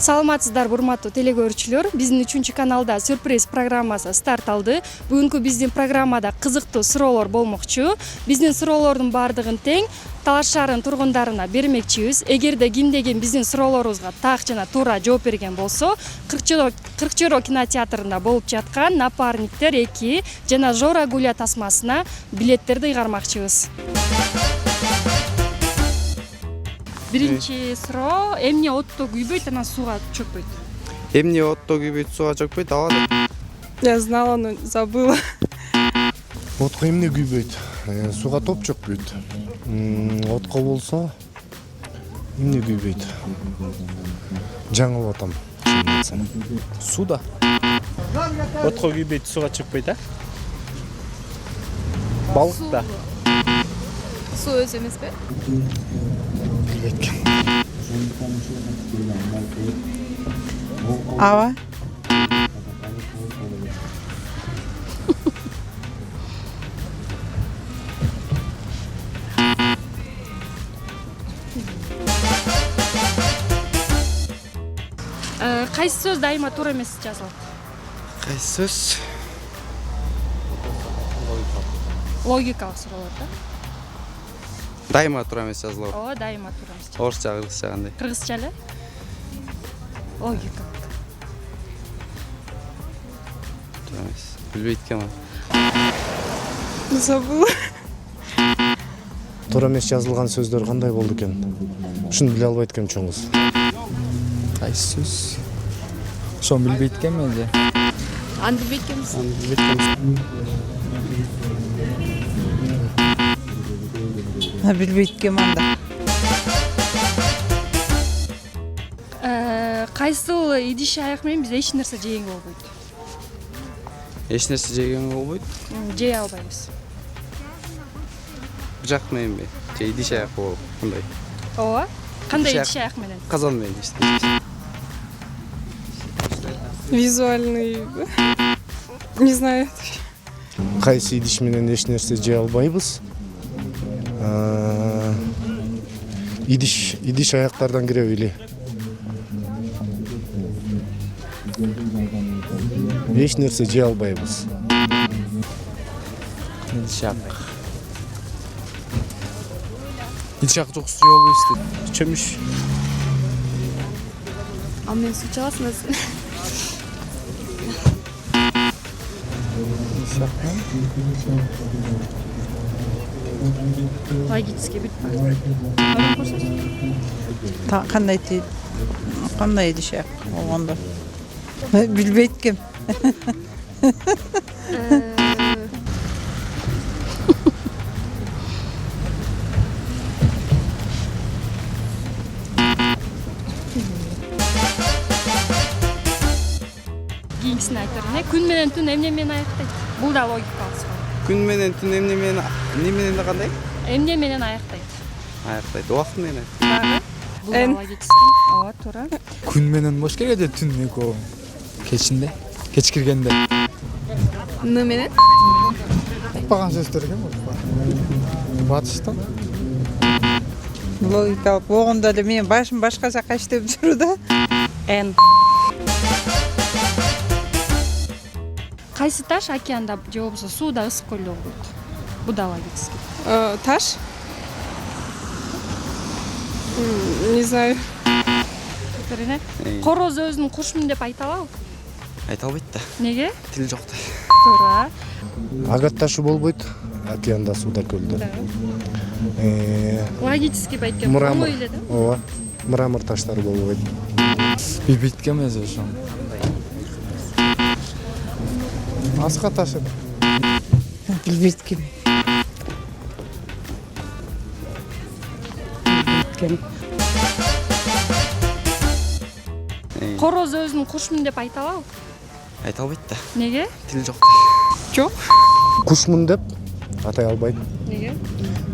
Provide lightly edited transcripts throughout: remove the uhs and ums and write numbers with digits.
Саламатсыздар, урматтуу телекөрүүчүлөр. Биздин 3 каналда сюрприз программасы старт алды. Бүгүнкү биздин программада кызыктуу суроолор болмокчу. Биздин суроолордун баардыгын тең Талаш шаарынын тургундарына бермекчибиз. Эгерде кимдеген биздин суроолорубузга так жана туура жооп берген болсо, Кыркчоро кинотеатрында болуп жаткан Напарниктер 2 жана Жора Гуля тасмасына билеттерди ыйгармакчыбыз. Биринчи суроо, эмне отто күйбөйт, анан сууга чөкпөйт? Эмне отто күйбөйт, сууга чөкпөйт, ала. Я знала, но забыла. Отко эмне күйбөйт, сууга топ чөкпөйт. Отко болсо эмне күйбөйт? Жаңылып атам. Суда. Отко күйбөйт, сууга чөкпөйт, а? Балыкта. Суу өзү эмеспи? Аба. Кайсы сөз дайыма туура эмес жазылат? Кайсы сөз? Логикалык суроолор да. Дайыма туура эмес жазылат. Ооба, дайыма туура эмес. Орусча, кыргызча кандай? Кыргызча эле? Логикалык. Туура эмес. Билбейт экенмин. Забыла. Туура эмес жазылган сөздөр кандай болду экен? Ушуну биле албайт экенм, чоң кыз. Кайсы сөз? Ошону билбейт экенмин эле. Аны билбейт экенбиз. Билбейт экенмин анда. Кайсыл идиш аяк менен биз эч нерсе жегенге болбойт? Эч нерсе жегенге болбойт. Жей албайбыз. Бычак мененби? Же идиш аяк болуп кандай? Ооба. Кандай Идиш идиш аяк менен? Казан менен иштейт. Визуальный. Не знаю. Кайсы идиш менен эч нерсе жей албайбыз? Идиш аяктардан кире били. Эч нерсе жей албайбыз. Идишак. Идишак жок суу болбойт. Чөмүш. А мен суу чаласың өзү. Логически бит. Кандай тиет? Кандай идишак болгондо? Билбейт экенмин. Кийинкисин айтырмын. Күн менен түн эмне менен аяктайт? Бул да логикалык суроо. Күн менен түн эмне менен да кандай? Эмне менен аяктайт? Аяктайт. Убакыт менен. Дагы? Бул да логически. Ооба, туура. Күн менен бош келеде, түн экөө. Кечинде, кечкиргенде. Ны менен? Укпаган сөздөр экен бул. Батыштан. Логикалык болгондо эле мен башым башка жака иштеп жүрү да. Кайсы таш океанда же болбосо сууда ысык көлдө болот? Бул да логически. Таш? Не знаю. Короз өзүн кушмун деп айта алабы? Айта албайт да. Неге? Тил жок да. Туура. Агат ташы болбойт. Океанда, сууда, көлдө. Логически байткем. Мрамор. Оңой эле да. Ооба. Мрамор таштары болбойт. Билбейт экенмин өзү ошону. Аска ташы. Билбейт экенмин. Короз өзүн кушмун деп айта алабы? Айта албайт да. Неге? Тил жок да. Жок. Кушмун деп атай албайт. Неге?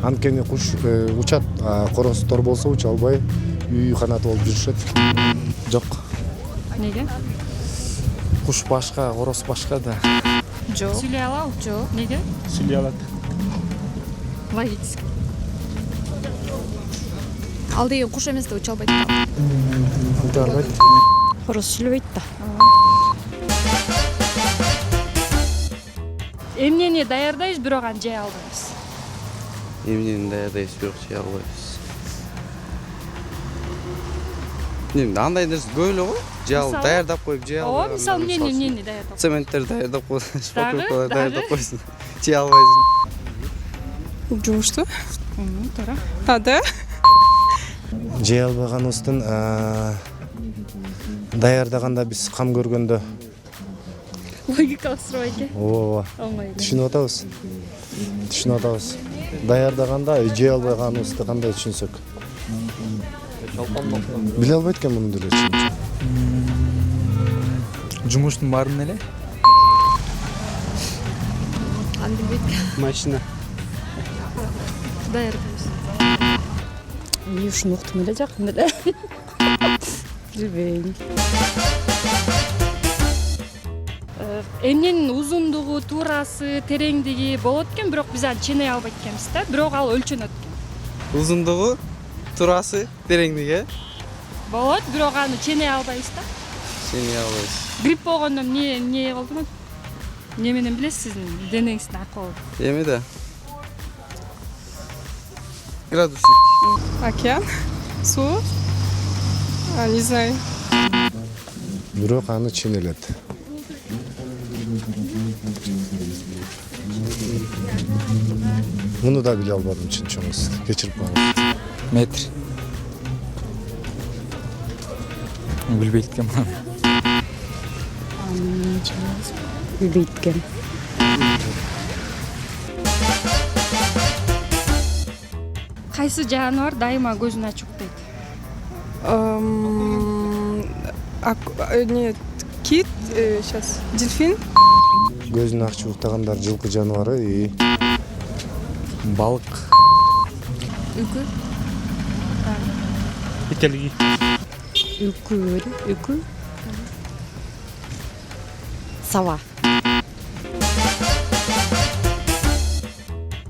Анткени куш учат, коростор болсо уча албай, үй канаты болуп жүрүшөт. Жок. Неге? Куш башка, короз башка да. Жок. Сүйлөй алабы? Жок. Неге? Сүйлөй алат. Логически. Ал деген куш эмес да уча албайт. Ута албайт. Короз сүйлөбөйт да. Эмнени даярдайбыз, бирок аны жей албайбыз. Эмнени даярдайбыз, бирок жей албайбыз. Эмне андай нерсе көп эле го. Жей алып даярдап коюп жей албай. Ооба, мисалы эмнени даярдап? Цементтер даярдап коесуң, шпаклевкалар Дагы? даярдап коесуң. Жей албайсың. Жуушту. Туура. Да. Жей албаганыбыздын даярдаганда биз кам көргөндө Логикалык суроо экен. ооба Оңой. түшүнүп атабыз. Даярдаганда жей албаганыбызды кандай түшүнсөк? Биле албайт экен муну деле. Жумуштун баарын эле. Аны билбейт. Машина. Даярдайбыз. Ушуну уктум эле жакын эле. Билбейм. Эмненин узундугу, туурасы, тереңдиги болот экен, бирок биз аны ченей албайт экенбиз да. Бирок ал өлчөнөт экен. Узундугу, турасы, тереңдиги Болот, бирок аны ченей албайбыз да. ченей албайбыз. Грипп болгондо эмне болду? Эмне менен билесиз сиздин денеңиздин акыбы? Эми да. Градусник. Океан. Су. Не знаю. Бирок аны ченелет. Муну да биле албадым, чынчыңыз. Кечирип коюңуз. Метр. Билбейт экен мына. Билбейт экен. Кайсы жаныбар дайыма көзүн ачып уктайт? Нет. Кит. Сейчас. Дельфин. Көзүн ачып уктагандар жылкы жаныбары и Балык. Үкү. Ителги. Үкү. Сава.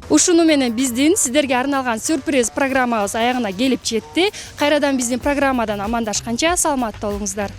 Ушуну менен биздин сиздерге арналган сюрприз программабыз аягына келип жетти. Кайрадан биздин программадан амандашканча саламатта болуңуздар.